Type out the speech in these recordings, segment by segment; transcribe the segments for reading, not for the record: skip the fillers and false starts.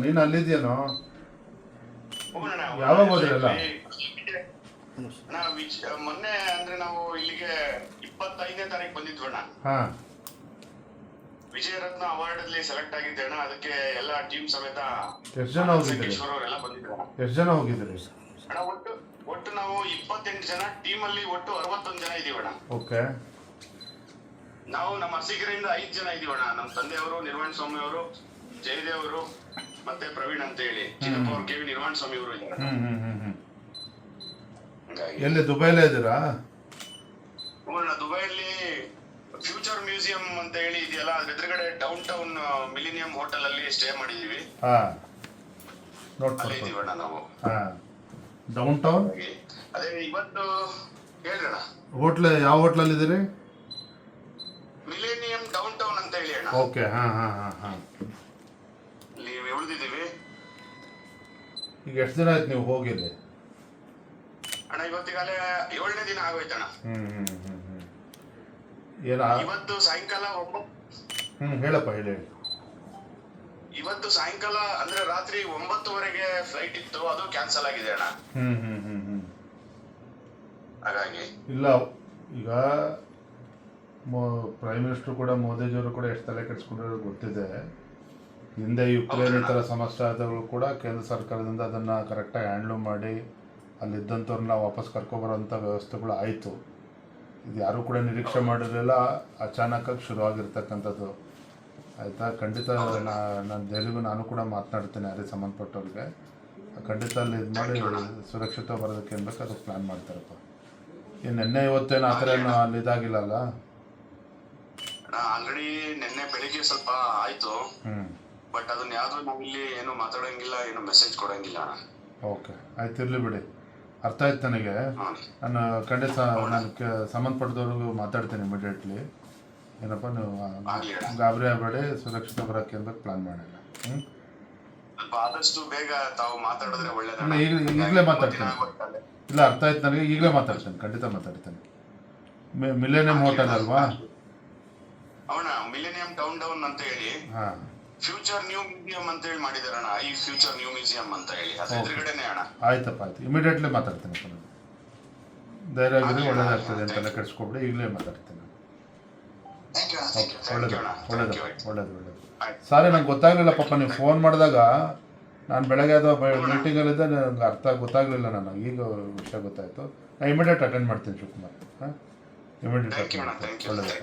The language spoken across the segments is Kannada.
ನೀನು ಅಲ್ಲಿದ್ಯೇನೋ? ಯಾವಾಗ ಹೋದ್ರಲ್ಲ? ಮೊನ್ನೆ ಅಂದ್ರೆ ನಾವು ಇಲ್ಲಿಗೆ 25ನೇ ತಾರೀಕು ಬಂದಿದ್ವಣ್ಣ. ವಿಜಯರತ್ನ ಅವಾರ್ಡ್ ಅಲ್ಲಿ ಸೆಲೆಕ್ಟ್ ಆಗಿದ್ದೆ ಅಣ್ಣ. ಅದಕ್ಕೆ ಎಲ್ಲ ಟೀಮ್ ಸಮೇತ ಎಷ್ಟು ಜನ ಹೋಗಿದ್ರಿ? ಅವರೆಲ್ಲ ಬಂದಿದ್ರು. ಎಷ್ಟು ಜನ ಹೋಗಿದ್ರಿ ಅಣ್ಣ? ಒಟ್ಟು ನಾವು 28 ಜನ, ಟೀಮ್ ಅಲ್ಲಿ ಒಟ್ಟು 61 ಜನ ಇದೀವಣ್ಣ. ಓಕೆ. ನಾವು ನಮ್ಮ ಅರಸೀಕೆರೆಯಿಂದ 5 ಜನ ಇದೀವಣ್ಣ. ನಮ್ಮ ತಂದೆಯವರು ನಿರ್ವಾಣ ಸ್ವಾಮಿ ಅವರು, ಜಯದೇವ್ ಅವರು, ಮತ್ತೆ ಪ್ರವೀಣ್ ಅಂತ ಹೇಳಿ, ಚಿನ್ನಪ್ಪ ಅವರು, ಕೆವಿ ನಿರ್ವಾಣ ಸ್ವಾಮಿ ಅವರು ಇದ್ದಾರೆ. ಎಲ್ಲಿ ದುಬೈಲೇ ಇದ್ದೀರಾ? ದುಬೈಲಿ ಫ್ಯೂಚರ್ ಮ್ಯೂಸಿಯಂ ಅಂತ ಹೇಳಿ ಇದೆಯಲ್ಲ, ಅದ್ರ ಎದುರುಗಡೆ ಡೌನ್ ಟೌನ್ ಮಿಲಿನಿಯಂ ಹೋಟೆಲ್ ಅಲ್ಲಿ ಸ್ಟೇ ಮಾಡಿದೀವಿ. ಅಲ್ಲೇ ಇದೀವಣ್ಣ ನಾವು. ಡೌನ್ ಟೌನ್ ಅದೇ ಇವತ್ತು ಹೇಳ್ರಣ. ಹೋಟ್ಲ್ ಯಾವ ಹೋಟ್ಲಲ್ಲಿ ಇದ್ದೀರಿ? ಮಿಲೇನಿಯಂ ಡೌನ್ ಟೌನ್ ಅಂತ ಹೇಳಿ ಅಣ್ಣ. ಓಕೆ. ಇಲ್ಲಿ ಉಳಿದಿದ್ದೀವಿ. ಈಗ ಎಷ್ಟು ದಿನ ಆಯ್ತು ನೀವು ಹೋಗಿಲ್ಲಿ? ಅಣ್ಣ ಇವತ್ತಿಗಾಲೇ 7ನೇ ದಿನ ಆಗೋಯ್ತಣ್ಣ. ಇವತ್ತು ಸಾಯಂಕಾಲ ಹೇಳಪ್ಪ ಹೇಳಿ. ಇವತ್ತು ಸಾಯಂಕಾಲ ಅಂದ್ರೆ ರಾತ್ರಿ 9:30ಗೆ ಫ್ಲೈಟ್ ಇತ್ತು, ಅದು ಕ್ಯಾನ್ಸಲ್ ಆಗಿದೆ ಅಣ್ಣ. ಹಾಗಾಗಿ ಇಲ್ಲ, ಈಗ ಪ್ರೈಮ್ ಮಿನಿಸ್ಟರ್ ಕೂಡ, ಮೋದಿಜಿಯವರು ಕೂಡ ಎಷ್ಟು ತಲೆ ಕೆಡಿಸ್ಕೊಂಡಿರೋದು ಗೊತ್ತಿದೆ. ಹಿಂದೆ ಯುಕ್ರೇನ್ ಈ ಥರ ಸಮಸ್ಯೆ ಆದವರು ಕೂಡ ಕೇಂದ್ರ ಸರ್ಕಾರದಿಂದ ಅದನ್ನು ಕರೆಕ್ಟಾಗಿ ಹ್ಯಾಂಡ್ಲ್ ಮಾಡಿ ಅಲ್ಲಿದ್ದಂಥವ್ರನ್ನ ವಾಪಸ್ ಕರ್ಕೊಬರೋಂಥ ವ್ಯವಸ್ಥೆಗಳು ಆಯಿತು. ಇದು ಯಾರೂ ಕೂಡ ನಿರೀಕ್ಷೆ ಮಾಡಿರಲಿಲ್ಲ, ಅಚಾನಕ್ಕಾಗಿ ಶುರುವಾಗಿರ್ತಕ್ಕಂಥದ್ದು. ಆಯಿತಾ? ಖಂಡಿತ ನಾನು ದೆಹಲಿಗೂ ನಾನು ಕೂಡ ಮಾತನಾಡ್ತೇನೆ ಯಾರಿಗೆ ಸಂಬಂಧಪಟ್ಟವ್ರಿಗೆ. ಖಂಡಿತ ಅಲ್ಲಿ ಇದು ಮಾಡಿ ಸುರಕ್ಷಿತ ಬರೋದಕ್ಕೆ ಏನು ಬೇಕು ಅದಕ್ಕೆ ಪ್ಲ್ಯಾನ್ ಮಾಡ್ತಾರಪ್ಪ. ಏನು ನಿನ್ನೆ ಇವತ್ತೇನು ಆ ಥರ ಏನು ಅಲ್ಲಿ ಇದಾಗಿಲ್ಲಲ್ಲ? ಆಲ್ರೆಡಿ ನಿನ್ನೆ ಬೆಳಿಗ್ಗೆ ಸ್ವಲ್ಪ ಆಯ್ತು, ಬಟ್ ಅದನ್ನ ಯಾವ್ದು ನಾವಿಲ್ಲಿ ಏನು ಮಾತಾಡಂಗಿಲ್ಲ, ಏನು ಮೆಸೇಜ್ ಕೊಡಂಗಿಲ್ಲ. ಓಕೆ, ಆಯ್ತು, ಇರಲಿ ಬಿಡಿ. ಅರ್ಥ ಆಯ್ತು ನನಗೆ. ನಾನು ಖಂಡಿತ ನಾನು ಸಂಬಂಧಪಟ್ಟದವ್ರಿಗೂ ಮಾತಾಡ್ತೀನಿ ಇಮಿಡಿಯೇಟ್ಲಿ. ಏನಪ್ಪ, ನೀವು ಗಾಬರಿ ಆಗಬೇಡಿ, ಸುರಕ್ಷಿತ ಬರೋಕ್ಕೆ ಅಂತ ಪ್ಲಾನ್ ಮಾಡೋಣ. ಆದಷ್ಟು ಬೇಗ ತಾವು ಮಾತಾಡಿದ್ರೆ ಒಳ್ಳೆಯದು. ಈಗಲೇ ಮಾತಾಡ್ತೀನಿ. ಇಲ್ಲ, ಅರ್ಥ ಆಯ್ತು ನನಗೆ, ಈಗಲೇ ಮಾತಾಡ್ತೇನೆ, ಖಂಡಿತ ಮಾತಾಡ್ತೇನೆ. ಮಿಲೇನಿಯಂ ಹೋಟೆಲ್ ಅಲ್ವಾ? ಅವನ ಮಿಲೇನಿಯಂ ಡೌನ್ ಅಂತ ಹೇಳಿ ಫ್ಯೂಚರ್ ನ್ಯೂ ಮ್ಯೂಸಿಯಂ ಅಂತ ಹೇಳಿ ಮಾಡಿದಾರಣ್ಣ. ಈ ಫ್ಯೂಚರ್ ನ್ಯೂ ಮ್ಯೂಸಿಯಂ ಅಂತ ಹೇಳಿ ಅದ್ರ ಎದುರುಗಡೆನೆ ಅಣ್ಣ. ಆಯ್ತಪ್ಪ, ಆಯ್ತು, ಇಮಿಡಿಯೇಟ್ಲಿ ಮಾತಾಡ್ತೇನೆ. ಧೈರ್ಯ ಆಗಿದ್ರೆ ಒಳ್ಳೇದಾಗ್ತದೆ ಅಂತೆಲ್ಲ ಕೆಡಿಸ್ಕೊಬಿಡಿ. ಈಗಲೇ ಮಾತಾಡ್ತೇನೆ. ಒಳ್ಳೇದು. ಸಾರಿ, ನಂಗೆ ಗೊತ್ತಾಗಲಿಲ್ಲ ಪಾಪ, ನೀವು ಫೋನ್ ಮಾಡಿದಾಗ ನಾನು ಬೆಳಗ್ಗೆ ಅದು ಮೀಟಿಂಗಲ್ಲಿದ್ದೆ, ನನಗೆ ಅರ್ಥ ಗೊತ್ತಾಗಲಿಲ್ಲ. ನನಗೆ ಈಗ ವಿಷಯ ಗೊತ್ತಾಯಿತು. ನಾನು ಇಮಿಡಿಯೇಟ್ ಅಟೆಂಡ್ ಮಾಡ್ತೀನಿ ಶಿವಕುಮಾರ್. ಇಮಿಡಿಯೇಟ್ ಅಟೆಂಡ್ ಮಾಡ್ತೀನಿ. ಒಳ್ಳೇದು.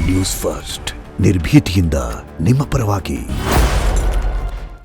ನ್ಯೂಸ್ ಫಸ್ಟ್, ನಿರ್ಭೀತಿಯಿಂದ ನಿಮ್ಮ ಪರವಾಗಿ.